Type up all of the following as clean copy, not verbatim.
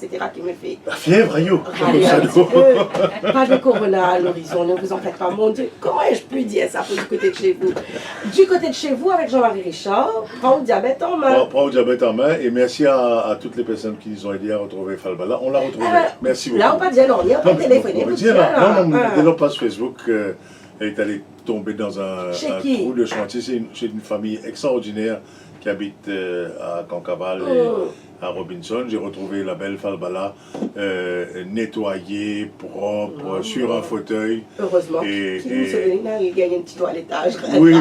etc. qui me fait... La fièvre, aïe, pas de corona à l'horizon, ne vous en faites pas, mon Dieu. Comment ai-je pu dire ça pour du côté de chez vous? Du côté de chez vous, avec Jean-Marie Richard, prends le diabète en main. Prends le diabète en main et merci à toutes les personnes qui nous ont aidés à retrouver Falbala. On l'a retrouvé. Merci beaucoup. Là, on pas dire non, on n'y a pas téléphoné. Non, dès leur page Facebook, elle est allée tomber dans un trou de chantier. C'est une famille extraordinaire qui habite à Cancabal et à Robinson. J'ai retrouvé la belle Falbala nettoyée, propre, sur un fauteuil. Heureusement. Il gagne un petit toilettage. Oui.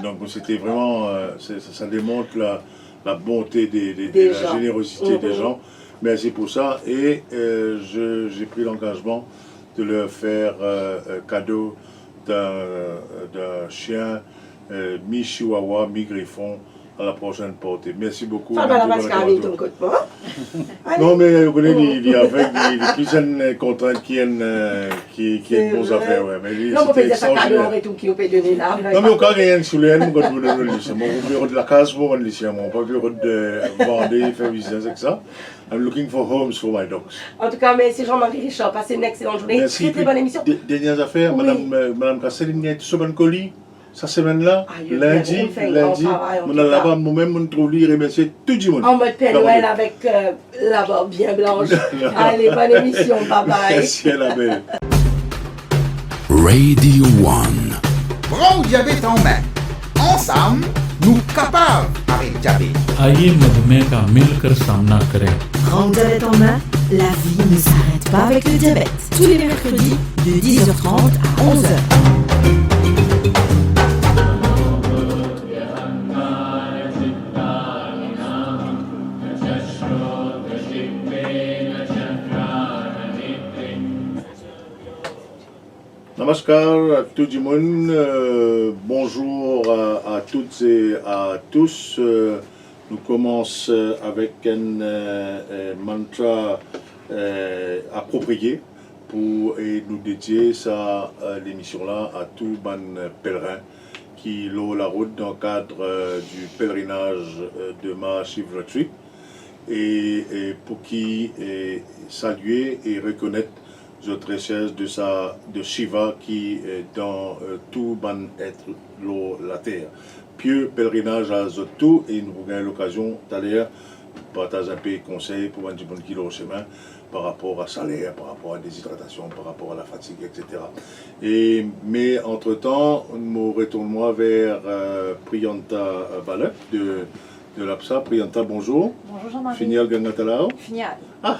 Donc c'était vraiment, ça démontre la bonté et la générosité des gens. Merci pour ça. Et j'ai pris l'engagement de leur faire cadeau d'un chien mi-chihuahua, mi-griffon à la prochaine portée. Merci beaucoup. Non, mais vous connaissez, il y a avec des plus contraintes qui ont bonnes affaires. Ouais. Mais non, on peut dire ça cadeau et tout qui vous peut donner là. Non, mais au cas où il y a un soulève, on va vous donner le lycée. On bureau de la case, on va le lycée. On va bureau de vendre, faire business avec ça. I'm looking for homes for my dogs. En tout cas, merci Jean-Marie Richard. Passez une excellente journée. Merci. Très bonne émission. Dernières affaires, Madame Casseline, il y a tout ce bon colis. Cette semaine-là, lundi, on a là-bas, moi-même, on trouve lui remercier tout le monde. En mode Père Noël avec la barbe bien blanche. Allez, bonne émission, bye bye. Merci à la belle. Radio One. Prends le diabète en main. Ensemble, nous capables avec le diabète. आइए मधुमेह का मिलकर सामना करें। Prends le diabète en main, la vie ne s'arrête pas avec le diabète. Tous les mercredis de 10h30 à 11h. Namaskar à tout le monde, bonjour à toutes et à tous. Nous commençons avec un mantra approprié pour nous dédier l'émission-là à tous les pèlerins qui l'ont la route dans le cadre du pèlerinage de Mahashivratri et pour qui saluer et reconnaître notre richesse de Shiva qui est dans tout ban être la terre. Pieux pèlerinage à Zotou et nous avons l'occasion d'aller partager un peu de conseils pour un bon kilo au chemin par rapport à salaire, par rapport à la déshydratation, par rapport à la fatigue, etc. Mais entre-temps, nous retournons vers Priyanta Balak de l'APSA. Priyanta, bonjour. Bonjour Jean-Marie. Finial Gangatalao. Finial. Ah,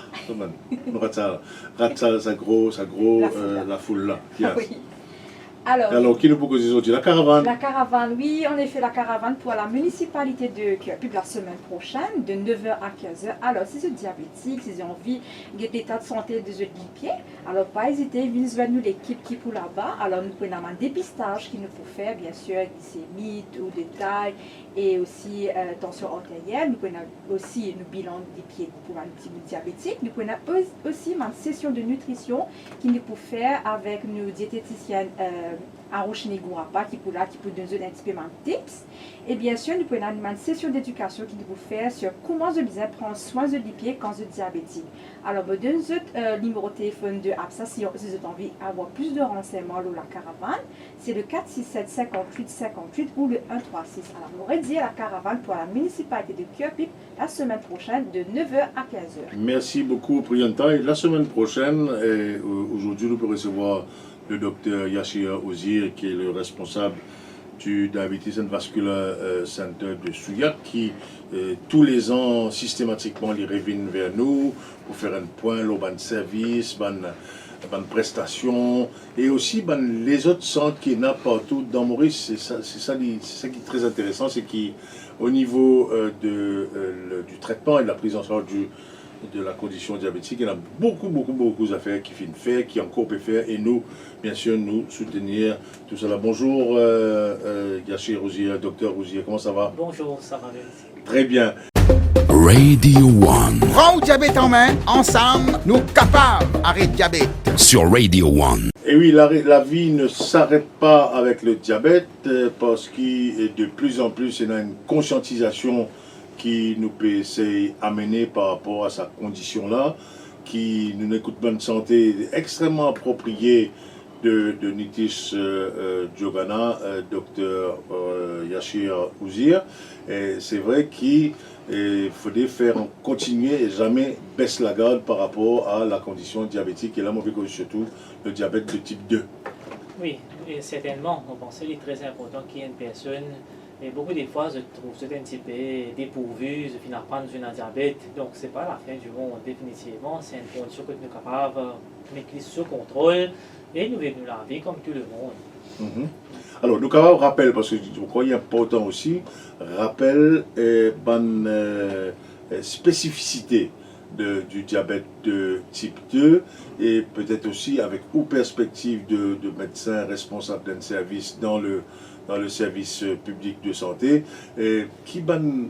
Ratsal, la foule là. Yes. Oui. Alors, qui nous propose aujourd'hui la caravane? La caravane, oui, en effet, la caravane pour la municipalité de Cuepic la semaine prochaine, de 9h à 15h. Alors, si vous êtes diabétique, si vous avez envie d'état de santé de votre pied, alors pas hésiter, venez nous l'équipe qui est pour là-bas. Alors, nous prenons un dépistage qu'il nous faut faire, bien sûr, glycémie, ou détail, et aussi tension artérielle. Nous prenons aussi nos bilans des pieds pour un petit diabétique. Nous prenons aussi une session de nutrition qui nous peut faire avec nos diététiciennes Aroshini Gourapa qui peut nous donner un petit peu de tips. Et bien sûr, nous prenons une session d'éducation qui nous peut faire sur comment je bien prendre soin de pieds quand je suis diabétique. Alors, je donne le numéro de téléphone de APSA si vous avez envie d'avoir plus de renseignements sur la caravane. C'est le 467 58 58 ou le 136. Alors, on aurait dit la caravane pour la municipalité de Cuepic la semaine prochaine de 9h à 15h. Merci beaucoup, Priyanta. Et la semaine prochaine, aujourd'hui, nous pouvons recevoir le docteur Yashir Ozir, qui est le responsable du Diabetes and Vascular Center de Souillac, qui tous les ans systématiquement les revient vers nous pour faire un point sur les services, les prestations et aussi les autres centres qui sont partout dans Maurice. C'est ça qui est très intéressant, c'est qu'au niveau du traitement et de la prise en charge de la condition diabétique, il y a beaucoup d'affaires qui finissent faire, qui encore peut faire, et nous, bien sûr, nous soutenir tout cela. Bonjour, Yashir Ozir, docteur Ozir, comment ça va? Bonjour, ça va bien. Très bien. Radio One. Prends le diabète en main, ensemble, nous capables avec le diabète. Sur Radio One. Et oui, la vie ne s'arrête pas avec le diabète parce que de plus en plus, il y a une conscientisation qui nous peut essayer d'amener par rapport à sa condition-là, qui nous écoute bonne santé extrêmement appropriée de Nitish Jogana, docteur Yashir Ouzir. Et c'est vrai qu'il faudrait faire continuer et jamais baisser la garde par rapport à la condition diabétique et là, on veut surtout le diabète de type 2. Oui, et certainement, on pense qu'il est très important qu'il y ait une personne, et beaucoup des fois, je trouve c'est un petit peu dépourvu, je finis par prendre un diabète, donc c'est pas la fin du monde, définitivement, c'est une condition que nous sommes capables de mettre sous contrôle, et nous vivons la vie comme tout le monde. Alors, nous avons rappel, parce que je crois qu'il est important aussi, rappel bonne spécificité du diabète de type 2 et peut-être aussi avec ou perspective de médecins responsables d'un service dans le service public de santé, qui bonne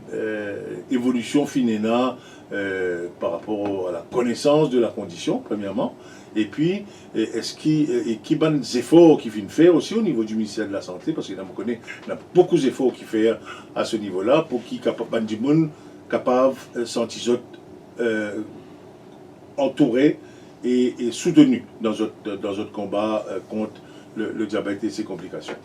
évolution finéna par rapport à la connaissance de la condition, premièrement, et puis qui bonne efforts qui viennent faire aussi au niveau du ministère de la Santé, parce qu'il y a beaucoup d'efforts qui font à ce niveau-là pour qu'ils soient capables de sentir entourés et soutenus dans notre combat contre le diabète et ses complications.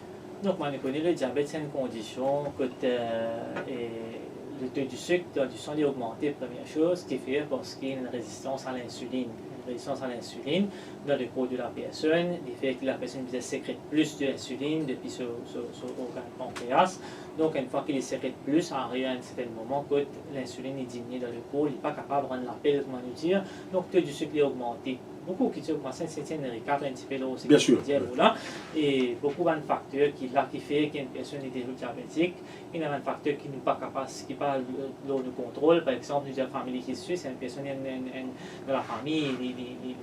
Donc, on connaît le diabète, c'est une condition que le taux du sucre dans du sang est augmenté, première chose, qui fait parce qu'il y a une résistance à l'insuline. Une résistance à l'insuline dans le corps de la personne, qui fait que la personne sécrète plus d'insuline depuis son organe pancréas. Donc, une fois qu'il sécrète plus, arrive à un certain moment que l'insuline est diminuée dans le corps, il n'est pas capable de rendre l'appel, comment nous dire, donc le taux du sucre est augmenté. Beaucoup qui sont commencé à s'éteindre un petit peu là aussi. Bien sûr. Là, et beaucoup de facteurs qui fait qu'une personne est déjà diabétique. Il y a un facteur qui n'est pas capable, qui pas de contrôle. Par exemple, une famille qui suit, c'est une personne de la famille,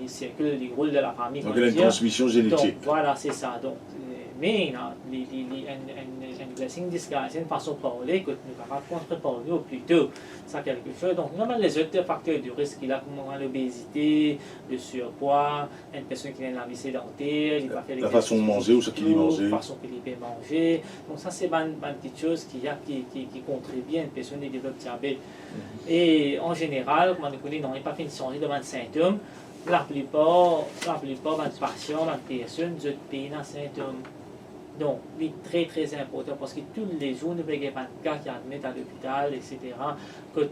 les circules, les rôles de la famille. Donc il y a une transmission génétique. Donc, voilà, c'est ça. Donc, mais il y a une blessing disguise, une façon de parler que nous sommes capables de contre-parler au plus tôt. Ça quelque chose. Donc, normalement, les autres facteurs de risque, il y a l'obésité, le surpoids, une personne qui a la vie sédentaire, il va faire la façon de manger ou ce qu'il mange. La façon qu'il peut manger. Donc, ça, c'est une petite chose qui contribue à une personne qui développe diabète. Et en général, comme on connaît, on n'a pas fait une changer de symptômes. La plupart des patients, des personnes, ont pays dans symptômes. Donc, c'est très très important parce que tous les jours, nous avons des cas qui admettent à l'hôpital, etc. Que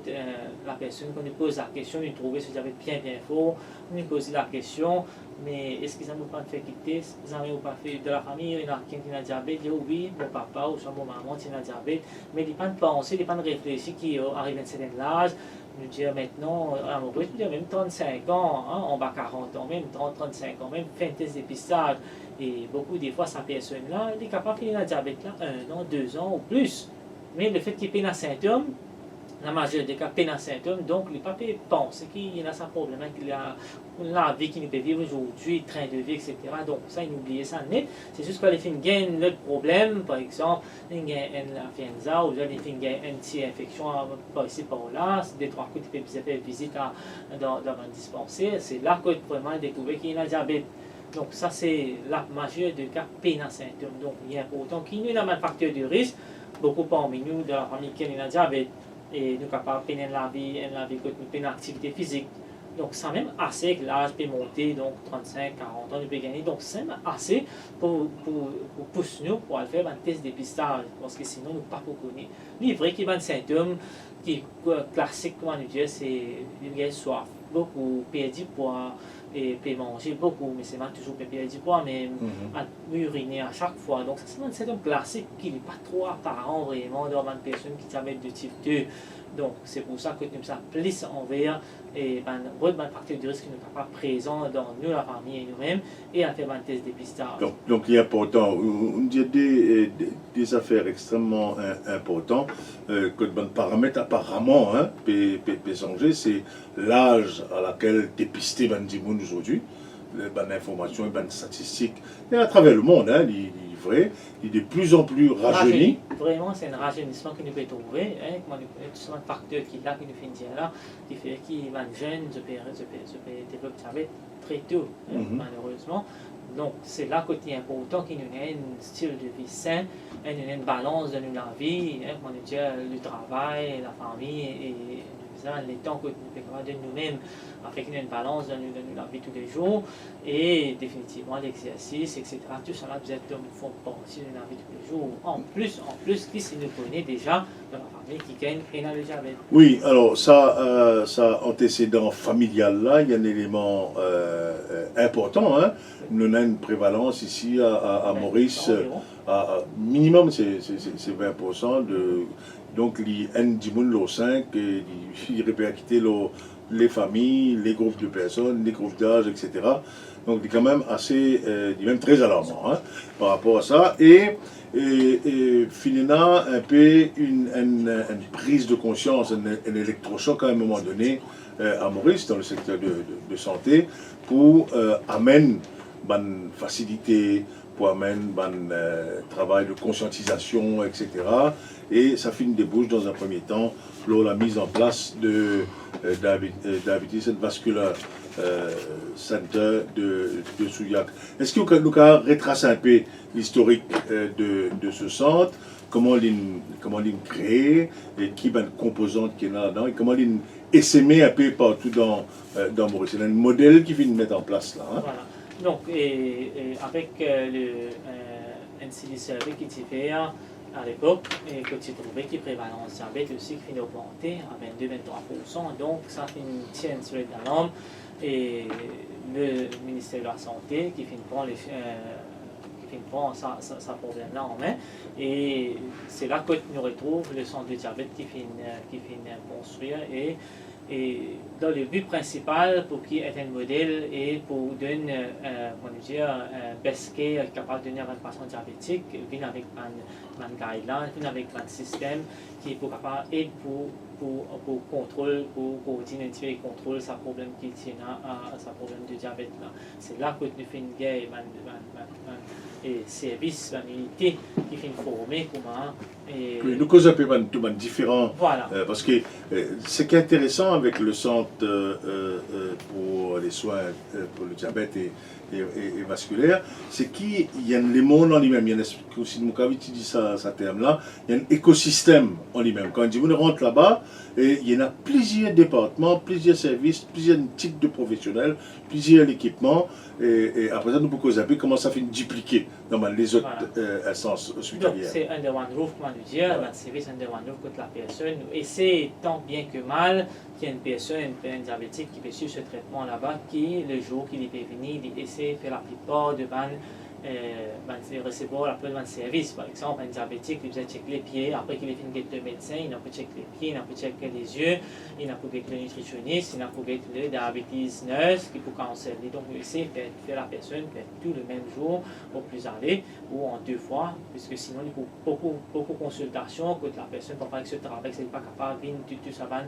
la personne, quand nous pose la question, nous trouvons ce diabète bien fort, nous posons la question, mais est-ce qu'ils n'ont pas fait quitter, ils n'ont pas fait de la famille, il y en a qui a diabète, ils disent oui, mon papa ou mon maman qui a diabète, mais ils n'ont pas de penser, ils n'ont pas de réfléchir qui arrive à un certain âge. Nous dire maintenant, à mon rythme, même 35 ans, hein, on va 40 ans, même 30-35 ans, même fin de test dépistage. Et beaucoup des fois, cette personne-là, elle est capable de faire un diabète là, 1 an, 2 ans ou plus. Mais le fait qu'il ait un symptôme, la majorité des cas, il un symptôme, donc il ne peut pas penser qu'il y a un problème, qu'il a la vie qu'il peut vivre aujourd'hui, train de vie, etc. Donc ça, il oublie ça net. C'est juste qu'il fait un autre problème, par exemple, il y a une influenza ou il y a une petite infection par ici, par là, des 3 coups, il peut faire visite dans un dispensaire. C'est là qu'il peut vraiment découvrir qu'il y a un diabète. Donc ça, c'est la majorité des cas, il un symptôme. Donc il est important qu'il y ait un facteur de risque. Beaucoup parmi nous, de la famille qui a un diabète, et nous sommes capables de faire la vie que nous faisons une activité physique. Donc, c'est même assez que l'âge peut monter, donc 35, 40 ans, nous peut gagner. Donc, c'est même assez pour pousser nous pour aller faire un test de dépistage, parce que sinon, nous ne pas beaucoup connaître. Il est vrai qu'il y a un symptôme qui est classique, comment nous dire, c'est une soif, beaucoup, perdre du poids, et peut manger beaucoup, mais c'est pas toujours perdre du poids, mais uriner à chaque fois. Donc, ça, c'est un symptôme classique qui n'est pas trop apparent vraiment dans une personne qui diabète de type 2. Donc, c'est pour ça que nous sommes plus envers et un facteur de risque qui n'est pas présent dans nous, la famille et nous-mêmes, et à faire un test de dépistage. Donc, il est important. Il y a des affaires extrêmement importantes que le paramètre apparemment peut changer, c'est l'âge à laquelle dépister les aujourd'hui, les informations, les statistiques, et à travers le monde, il est vrai, il est de plus en plus rajeuni. Vraiment, c'est un rajeunissement que nous pouvons trouver, comme nous connaissons un facteur qui là, qui nous fait dire là, qui fait qu'il est jeune, se peut développer diabète très tôt, malheureusement. Donc, c'est là qu'il est important qu'il y ait un style de vie sain, une balance de la vie, on dit le travail, la famille et les temps que nous avons de nous-mêmes, avec une balance de la vie tous les jours, et définitivement l'exercice, etc. Tout ça là, vous êtes font partie de la vie tous les jours. En plus, qui se nous connaît déjà dans la famille qui gagne et dans le diabète. Oui, alors ça antécédent familial là, il y a un élément important. Hein. Nous avons une prévalence ici à Maurice, minimum c'est 20% de. Donc, il y a un 5 et il répercuter les familles, les groupes de personnes, les groupes d'âge, etc. Donc, c'est quand même assez, même très alarmant hein, par rapport à ça. Et finalement, un peu une prise de conscience, un électrochoc à un moment donné à Maurice, dans le secteur de santé, pour amener une facilité, pour amener un travail de conscientisation, etc. Et ça fait une débouche dans un premier temps lors de la mise en place de Diabetes and Vascular Center de Souillac. Est-ce que nous pouvons retracer un peu l'historique de ce centre, comment il est créé, et qui est une composante qui est là-dedans, et comment il est essaimé un peu partout dans Maurice. C'est un modèle qui vient de mettre en place là. Hein. Voilà. Donc, avec un survey qui était fait à l'époque, et que tu trouvais qui prévalence diabète aussi qui finit augmenter à 22-23%. Donc, ça tient sur les normes et le ministère de la Santé qui finit prendre sa problème là en main. Et c'est là que nous retrouvons le centre de diabète qui finit construire et dans le but principal pour qu'il ait un modèle et pour donner un best care capable de donner à un patient diabétique, vient avec un guideline, vient avec un système qui est capable d'aider pour contrôler, pour coordonner et contrôler sa problème qui tient à sa problème de diabète là. C'est là que nous faisons une guerre et service, une unité qui fait former comment. Oui, nous causons un peu différent. Voilà. Parce que ce qui est intéressant avec le centre pour les soins pour le diabète et vasculaire, c'est qu'il y a les mondes en lui-même. Il y a aussi, tu dis ça terme-là, il y a un écosystème en lui-même. Quand on rentre là-bas, il y en a plusieurs départements, plusieurs services, plusieurs types de professionnels, plusieurs équipements. Et après ça, nous pouvons causer comment ça fait dupliquer dans les autres instances hospitalières. Donc, c'est under one roof, comment nous dire, un service under one roof contre la personne. Et c'est tant bien que mal qu'il y a une personne, un diabétique qui peut suivre ce traitement là-bas, qui, le jour qu'il peut venir, il essaie de faire la plupart de recevoir un peu de service. Par exemple, un diabétique, il doit checker les pieds, après qu'il ait fini avec le médecin, il n'a pas checker les pieds, il n'a pas checker les yeux, il n'a pas checker le nutritionniste, il n'a pas checker le diabetes nurse qui peut conseiller. Donc, il essaie de faire la personne tout le même jour, au plus aller, ou en 2 fois, puisque sinon, il faut beaucoup de consultations, que la personne, pour faire ce travail, c'est pas capable de tout ça va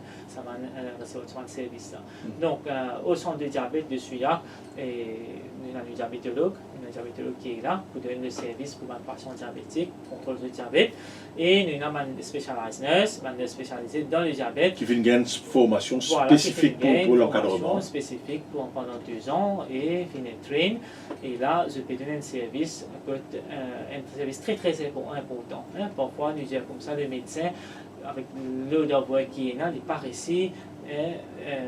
recevoir un service. Donc, au centre de diabète de Souillac, nous avons un diabétologue qui est là pour donner le service pour un patient diabétique, contrôle du diabète. Et nous avons un spécialiste nurse, spécialisé dans le diabète. Qui fait une formation spécifique pour l'encadrement. Spécifique pendant 2 ans et finit train. Et là, je peux donner un service très très important. Hein. Parfois, nous disons comme ça, le médecin, avec l'odeur qui est là, il n'est pas ici.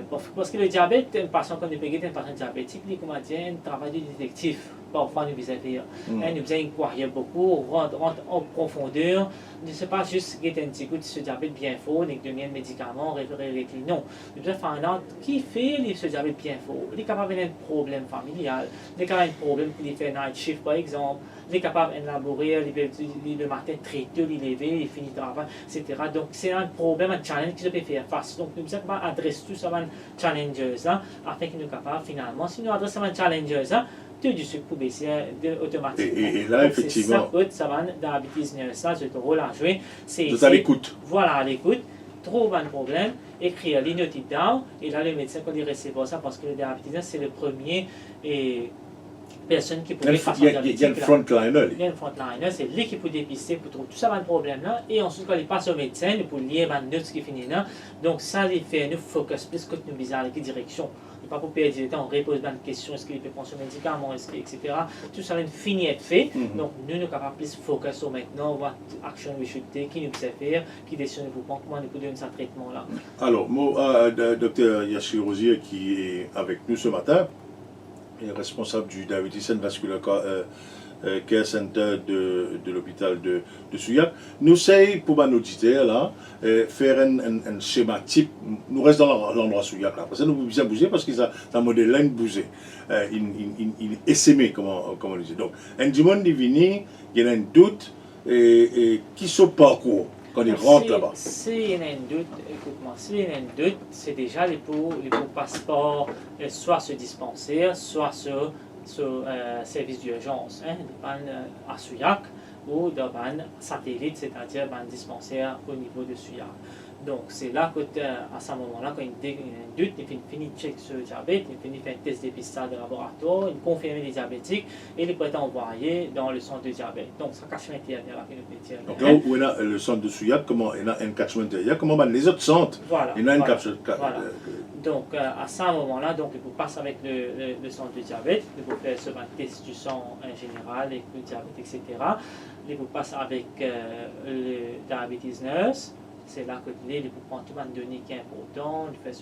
Parce que le diabète, un patient comme le PGT, un patient diabétique, il commence un travail de détective. Parfois, nous faisons dire, nous faisons inquiéter beaucoup, rentre en profondeur. Ne sais pas juste qu'il y a un petit coup de ce diabète bien fort, et que devient un médicament, référé. Non. Nous devons faire un qui fait ce diabète bien fort. Il est capable d'avoir un problème familial, il est capable d'avoir un problème qui fait un night shift, par exemple. Il est capable d'élaborer le matin très tôt, il est levé, il finit le travail, etc. Donc, c'est un problème, un challenge que je peux faire face. Donc, nous devons adresser tout ça à un challenger, afin que nous soyons capables, finalement, si nous adressons à un challenger, tout du sucre pour baisser automatiquement. Et là, effectivement. C'est ça, diabetes ça, c'est le rôle à jouer. C'est à l'écoute. Voilà, à l'écoute. Trouve un problème, écrire, note it down, et là, le médecin, quand il recevra ça, parce que le diabétique, c'est le premier. Personne qui pouvait faire il y a un frontliner. Il y a un frontliner, c'est lui qui peut dépister pour trouver tout ça, un problème là. Et ensuite, quand il passe au médecin, il peut lire une note qui finit là. Donc, ça, il fait nous focus plus que nous bizarre, dans quelle direction. pas pour perdre du temps, on repose plein de questions, est-ce qu'il peut prendre son médicament, etc. Tout ça finit d'être fait. Donc nous sommes capables de plus focus sur maintenant, what action we should take, qui nous sait faire, qui décide pour prendre, comment nous pouvons donner ce traitement-là. Alors, Dr Yashir Rosier qui est avec nous ce matin, est responsable du Diabetes and Vascular Care Center de l'hôpital de Souillac. Nous essayons pour nos auditeurs là, faire un schéma type. Nous restons dans l'endroit Souillac là. Parce que nous pouvons bien bouger parce qu'ils ont un modèle là, il bouge. Il est essaimé, comme on le dit. Donc, un dimanche il vient, il y a un doute, et qui se parcourt quand il rentre là-bas. S'il y a un doute, écoute-moi, s'il y a un doute, c'est déjà les passeports, soit ce dispensaire, soit ce service d'urgence, à Souillac ou dans un satellite, c'est-à-dire un dispensaire au niveau de Souillac. Donc c'est là que à ce moment-là, quand il y a un doute, il finit de checker sur le diabète, il finit de faire un test dépistage de laboratoire, il confirme les diabétiques et il peut être envoyé dans le centre de diabète. Donc ça catchment area que nous pouvons dire. Donc là où il y a le centre de Souillac, comment il y a un catchment area, comment les autres centres, voilà, il y a un catchment. Voilà. Donc à ce moment-là, donc il faut passer avec le centre de diabète, il faut faire ce test du sang en général, et le diabète, etc. Il faut passer avec le diabetes nurse. C'est là que il faut prendre tout le données qui est important, il fait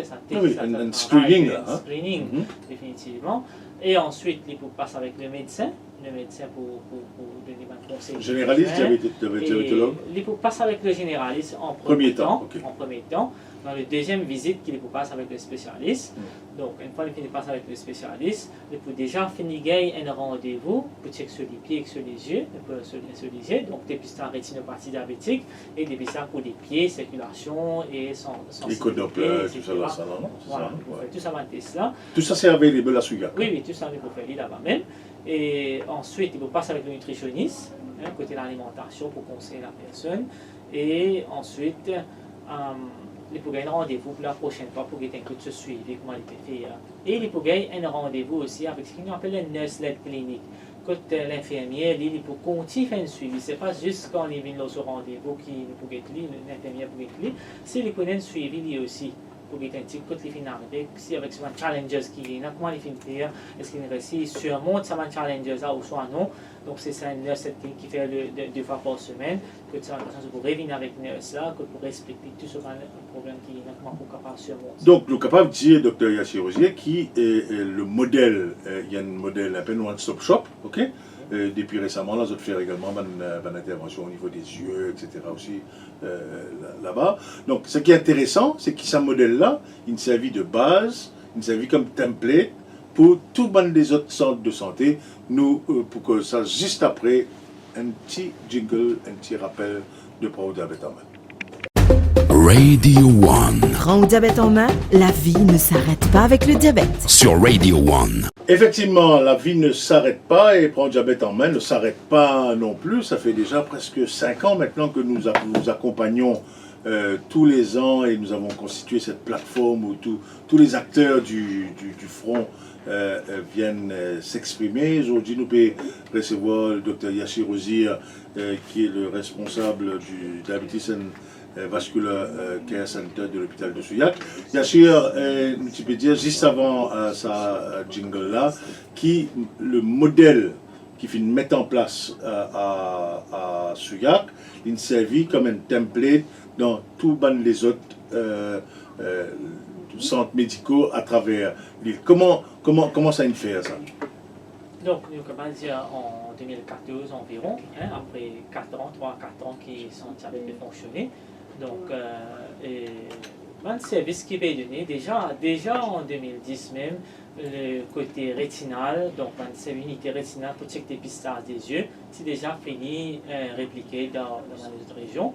ça test, un screening là. Un screening, définitivement. Et ensuite, il faut passer avec le médecin pour donner un conseil. Généraliste, diabétologue. Il faut passer avec le généraliste en premier temps. Okay. En premier temps. Dans la deuxième visite, il faut passer avec le spécialiste. Donc, une fois qu'il passe avec le spécialiste, il faut déjà finir un rendez-vous pour checker sur les pieds et sur les yeux. Donc, dépistage rétinopathie diabétique et dépistage pour les pieds, circulation et sensibilité. Éco-Doppler, tout ça là, ça non? Voilà, tout ça va tester là. Tout ça c'est available à Souillac. Oui, tout ça il faut faire là-bas même. Et ensuite, il faut passer avec le nutritionniste, côté de l'alimentation pour conseiller la personne. Et ensuite, il faut gagner un rendez-vous pour la prochaine fois pour gagner un coup de suivi, comment il peut faire. Et il faut gagner un rendez-vous aussi avec ce qu'on appelle un nurse-led clinic. Quand l'infirmière, il faut continuer à faire un suivi. Ce n'est pas juste quand il vient au rendez-vous qu'il faut gagner l'infirmière pour gagner. C'est qu'il connaît un suivi lui aussi. Pour gagner un petit coup de arriver, si avec ce challenges qui est là, comment il fait faire, est-ce qu'il réussit, surmonte ce challenges là ou soit non. Donc c'est ça une nurse qui fait 2 fois par semaine, que ça pour revenir avec une nurse là, que pour expliquer tout ce problème qui est là, comment pour capable surmonter. Donc nous capable de dire Dr Yashir Rosier qui est le modèle, il y a un modèle un peu one-stop shop, ok? Depuis récemment, là, je fais également une intervention au niveau des yeux, etc. aussi là-bas. Donc, ce qui est intéressant, c'est que ce modèle-là, il servait de base, il servait comme template pour tout le monde des autres centres de santé, pour que ça, juste après, un petit jingle, un petit rappel de Prends au diabète en main. Radio One. Prends au diabète en main, la vie ne s'arrête pas avec le diabète. Sur Radio One. Effectivement, la vie ne s'arrête pas et Prends le diabète en main ne s'arrête pas non plus. Ça fait déjà presque 5 ans maintenant que nous accompagnons tous les ans et nous avons constitué cette plateforme où tous les acteurs du front viennent s'exprimer. Aujourd'hui, nous pouvons recevoir le Dr Yashir Rosier qui est le responsable du Diabetes and Vascular Care Center de l'hôpital de Souillac. Yashir, tu peux dire juste avant sa jingle là, qui le modèle qui finit de mettre en place à Souillac, il servait comme un template dans tous les autres centres médicaux à travers l'île. Comment ça fait ça? Donc, nous commençons dire en 2014 environ, après 3-4 ans qui sont capables de fonctionner. Donc, un service qui va donner déjà en 2010 même, le côté rétinal, donc une unité rétinale pour checker dépistage des yeux, c'est déjà fini répliqué dans notre région.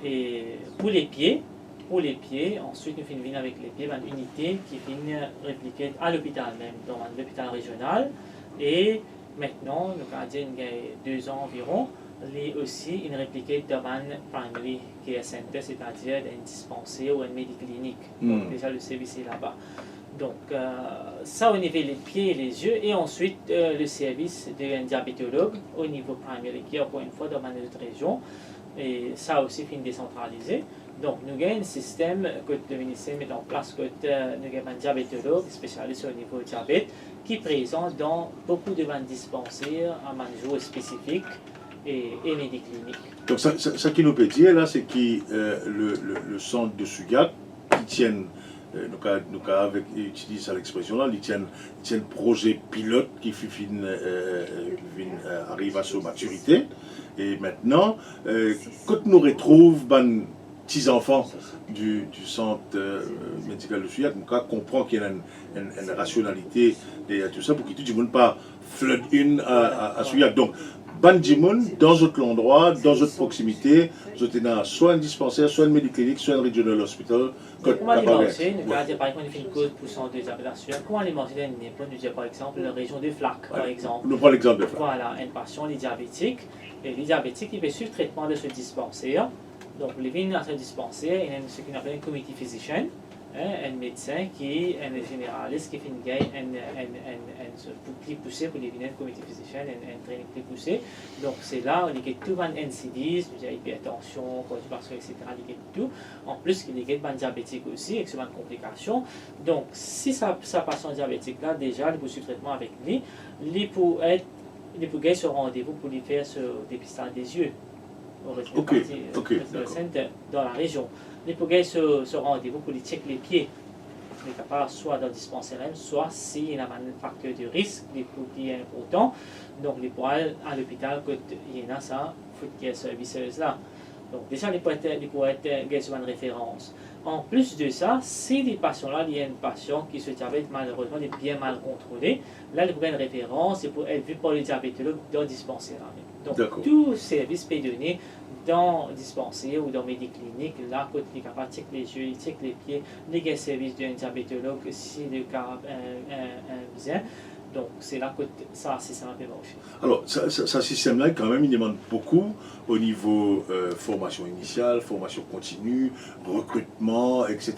Et pour les pieds, ensuite nous finissons avec les pieds, une unité qui finit répliquée à l'hôpital même, dans l'hôpital régional. Et maintenant, nous avons dit il y a 2 ans environ, il y a aussi une répliquée dans un primary care center, c'est-à-dire un dispensaire ou une médiclinique. Donc déjà le service est là-bas. Donc ça au niveau des pieds et les yeux, et ensuite le service d'un diabétologue au niveau primary care, encore une fois dans notre région. Et ça aussi fin décentralisé. Donc, nous avons un système que le ministère met en place, que nous avons un diabétologue spécialiste au niveau diabète qui est présent dans beaucoup de dispensaires à manjour spécifiques et médicliniques. Donc, ça qui nous peut dire là, c'est que le centre de Sugat, qui tiennent, nous avec, utilise l'expression là, ils tiennent projet pilote qui arrive à sa maturité. Et maintenant, quand nous retrouvons petits enfants du centre médical de Sugat, nous comprenons qu'il y a une rationalité derrière tout ça pour que tout le monde pas flotte une à Sugat. Donc, Bandimoun, dans votre endroit, dans votre proximité, vous avez soit un dispensaire, soit une médiclinique, soit un regional hospital. Comment alimenter, nous avons par exemple une cause poussant de diabétation. Comment alimenter dans une époque, nous disons par exemple la région de Flac, par exemple. Nous prenons l'exemple de Flac. Voilà, un patient est diabétique, et les diabétiques, il va suivre le traitement de ce dispensaire. Donc, les vignes dans ce dispensaire, il y a ce qu'on appelle un committee physician, un médecin qui est un généraliste qui fait une gagne, plus poussé pour les vignes, un committee physician, un training plus poussé. Donc, c'est là où il y a tout un NCDs, hypertension, cardiovasculaire, etc. Il y a tout. En plus, il y a des diabétiques aussi, avec souvent de complications. Donc, si ça patient diabétique là, déjà, il peut suivre traitement avec lui, il peut gagner ce rendez-vous pour lui faire ce dépistage des yeux. Dans la région. Il peut gagner ce rendez-vous pour lui checker les pieds. Il est capable soit dans le dispensaire, soit s'il y a un facteur de risque qui est important. Donc, il pourra aller à l'hôpital quand il y en a ça, il faut qu'il y ait service là. Donc, déjà, il pourrait être sur une référence. En plus de ça, si les patients-là, il y a un patient qui se diabète malheureusement est bien mal contrôlé, là, il pourrait une référence et pour être vu par le diabétologue dans le dispensaire. Donc, tout service peut donner dans le dispensaire ou dans les cliniques, là, quand il est capable de checker les yeux, il check les pieds, il y a un service d'un diabétologue si le cas besoin. Donc, c'est là que ça peut marcher. Alors, ce système-là, quand même, il demande beaucoup au niveau formation initiale, formation continue, recrutement, etc.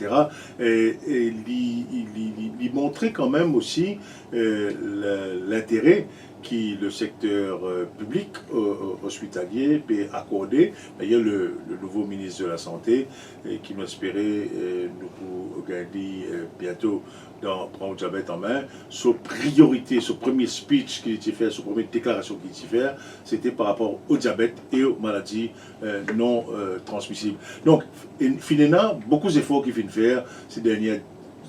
Et il montrait quand même aussi l'intérêt qui le secteur public hospitalier peut accorder. Il y a le nouveau ministre de la Santé qui nous espérait nous gagner bientôt dans Prendre le diabète en main. Sa priorité, son premier speech qu'il a fait, sa première déclaration qu'il a fait, c'était par rapport au diabète et aux maladies non transmissibles. Donc, finalement, beaucoup d'efforts qu'il vient faire ces dernières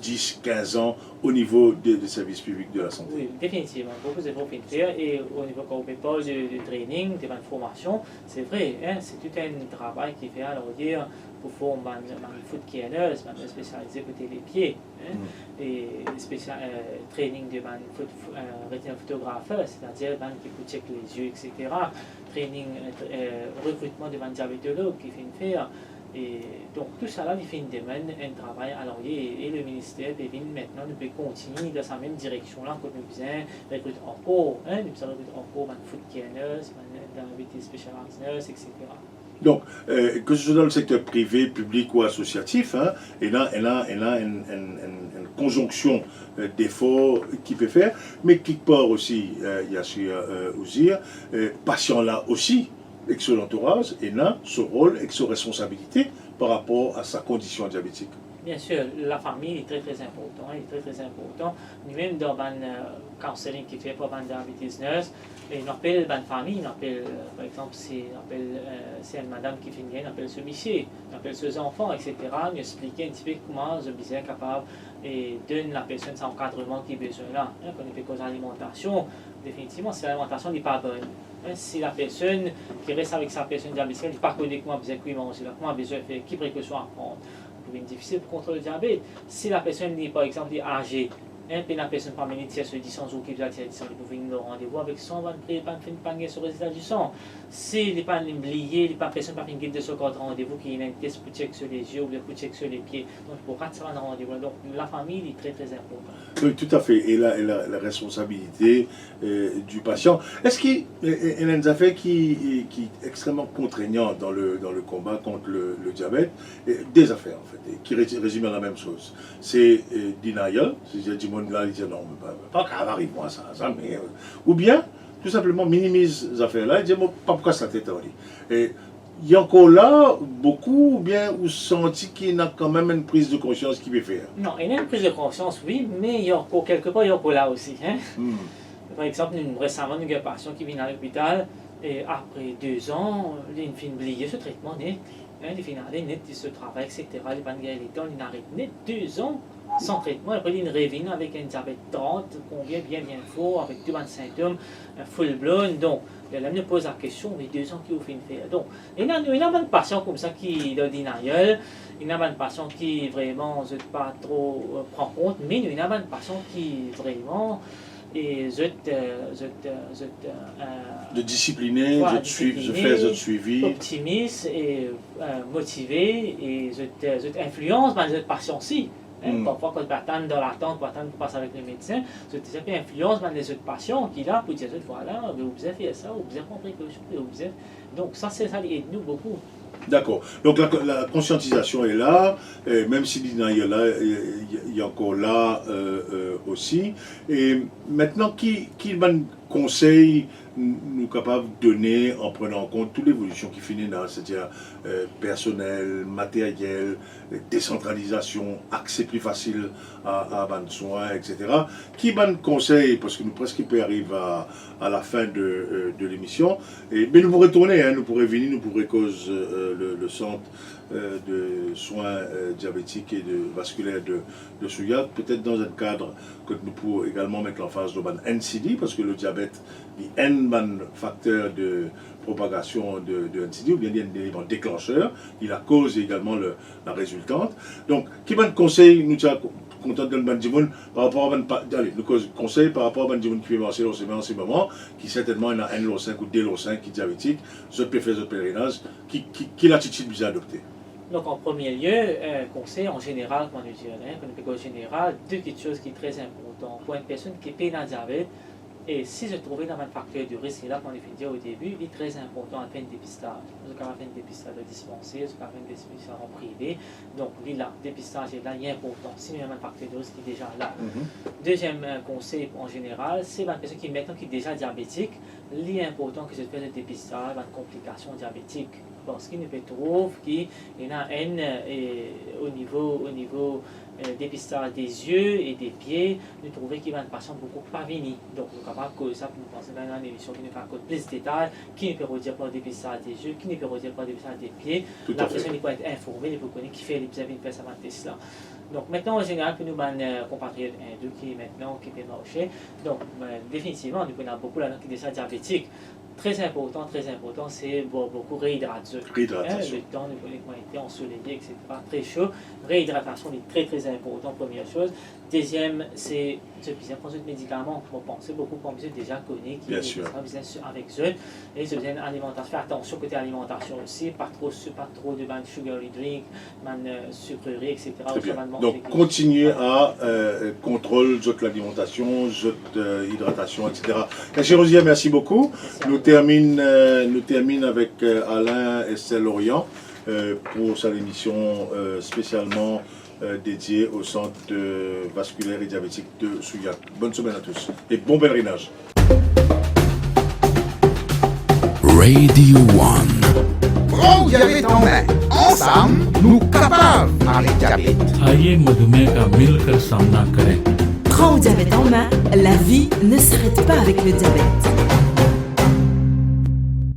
10-15 ans au niveau des services publics de la santé. Oui, définitivement. Beaucoup d'efforts qu'il faire et au niveau quand on parle de training, de formation, c'est vrai, hein, c'est tout un travail qui fait alors dire pour former un foot canner, spécialisé côté les pieds, hein, et training de rétinal photographeur, c'est-à-dire qui peut checker les yeux, etc. Training, recrutement de diabétologue qui fait faire. Et donc tout ça là, il fait une demande, un travail à l'envier et le ministère maintenant nous peut continuer dans sa même direction là, quand nous besoin recruter encore, nous besoin recruter encore des foot caners, des specialized nurses, etc. Donc, que ce soit dans le secteur privé, public ou associatif, il y a une conjonction d'efforts qu'il peut faire, mais quelque part aussi, il y a sur Ouzir, patient là aussi, avec son entourage, et là, son rôle et sa responsabilité par rapport à sa condition diabétique. Bien sûr, la famille est très très important. Nous-mêmes dans le counseling qui fait pour les diabetes nurse, on appelle la famille, on appelle, par exemple, c'est une madame qui fait bien, on appelle ce monsieur, on appelle ses enfants, etc. On explique un petit peu comment je suis capable et donne la personne cet encadrement qui a besoin là. Quand on fait cause d'alimentation, définitivement, si l'alimentation n'est pas bonne. Si la personne qui reste avec sa personne diabétique, elle n'est pas connue comment besoin de manger, comment besoin de faire, qui précaution à prendre. C'est difficile pour contrôler le diabète. Si la personne est par exemple âgée, puis la personne parmi les tiers se dit sans aucun diabète, il peut venir au rendez-vous avec son van prix, pas fin panier sur le résultat du sang. Si il n'est pas lié, la personne pas fin guide de ce cadre rendez-vous qui a un test pour checker sur les yeux ou pour checker sur les pieds. Donc pour rater ça dans rendez-vous. Donc la famille est très très importante. Oui, tout à fait. Et la responsabilité du patient. Est-ce qu'il y a une affaire qui est extrêmement contraignante dans le combat contre le diabète? Des affaires en fait, qui résument la même chose. C'est denial, c'est-à-dire du monde là, il dit non, pas grave, arrive-moi ça, mais. Ou bien, tout simplement, minimise ces affaires-là, il dit bon, pas pourquoi ça t'étonne. Et il y a encore là beaucoup, ou bien vous sentez qu'il y a quand même une prise de conscience qui peut faire? Non, il y a une prise de conscience, oui, mais il y a encore quelque part, il y a encore là aussi. Hein? Par exemple, récemment, nous avons un patient qui vient à l'hôpital et après 2 ans, il a oublié ce traitement net. Il a fait net ce travail, etc. Il a arrêté net 2 ans sans traitement. Après, il revient avec un diabète 30, combien bien fort, avec tous les symptômes, full blown. Donc, là, me pose la question, mais 2 ans qui vous fait faire. Donc, il y a un patient comme ça qui est ordinaire. Il y a un patient qui vraiment ne pas trop prend compte, mais il y a un patient qui vraiment et de discipliner, voilà, de faire de suivi, optimiste et motivé et influence les patients aussi. Parfois, quand tu attends dans l'attente, tu attends de passer avec le médecin, tu influence les autres patients qui là pour dire voilà, vous avez fait ça, vous avez compris quelque chose, donc ça aide nous beaucoup. D'accord. Donc la conscientisation est là, et même si il y a encore là aussi. Et maintenant, qui van conseil nous capables de donner en prenant en compte toute l'évolution qui finit là, c'est-à-dire personnel, matériel, décentralisation, accès plus facile à ban soins, etc. Qui van conseil, parce que nous presque arrivons à la fin de l'émission, mais nous pourrons retourner, hein, nous pourrons venir, nous pourrons cause le centre de soins diabétiques et vasculaires de Souillac, peut-être dans un cadre que nous pouvons également mettre en face de NCD, parce que le diabète est un facteur de propagation de NCD, ou bien il y a un élément déclencheur, il a cause également la résultante. Donc, qui va conseil nous tient content de le par rapport à conseil par rapport à qui fait marcher en ce moment, qui certainement a un LO5 ou des LO5 qui est diabétique, je peux faire ce pèlerinage, qui l'attitude bizarre adoptée. Donc en premier lieu, conseil en général, comme on dit, en général, deux petites choses qui sont très importantes pour une personne qui est pleine de diabète. Et si je trouvais dans un facteur de risque, là, comme on a dit au début, il est très important de faire un dépistage. Vous avez fait un dépistage de dispensaire, vous avez fait un dépistage en privé. Donc, là, le dépistage est là, il est important. Si il y a un facteur de risque qui est déjà là. Deuxième conseil en général, c'est une personne qui maintenant qui est déjà diabétique, il est important que je fasse le dépistage de complications diabétiques. Parce qu'il ne peut trouver qu'il y en a un au niveau dépistage des yeux et des pieds, nous trouvons qu'il y a un patient beaucoup pas venir. Donc, nous sommes capables de ça pour nous penser dans une émission qui nous fait encore plus de détails, qui ne peut redire pas le dépistage des yeux, qui ne peut redire pas le dépistage des pieds. La personne peut être informée, il peut connaître qui fait les besoins de faire ça test là. Donc maintenant, en général, pour nous, compatriotes hindous qui maintenant qui peut marcher, donc définitivement, nous avons beaucoup là qui sont déjà diabétiques. Très important, c'est beaucoup réhydratation. Le temps, nous avons été ensoleillé, etc. Très chaud. Réhydratation est très important, première chose. Deuxième, c'est bien prendre des médicaments. On pense beaucoup qu'on a déjà connu, qui est avec eux. Et c'est bien alimentation. Faire attention côté alimentation aussi, pas trop de sugary drink, sucreries, etc. Donc continuer à contrôler l'alimentation, l'hydratation, etc. Chez Rosier, merci beaucoup. Nous termine avec Alain Estelle-Lorient pour sa émission spécialement dédiée au centre vasculaire et diabétique de Souillac. Bonne semaine à tous et bon pèlerinage. Radio One. Prends diabète en main. Ensemble, nous capables avec diabète. आइए मधुमेह का मिलकर सामना करें. Prends diabète en main, la vie ne s'arrête pas avec le diabète.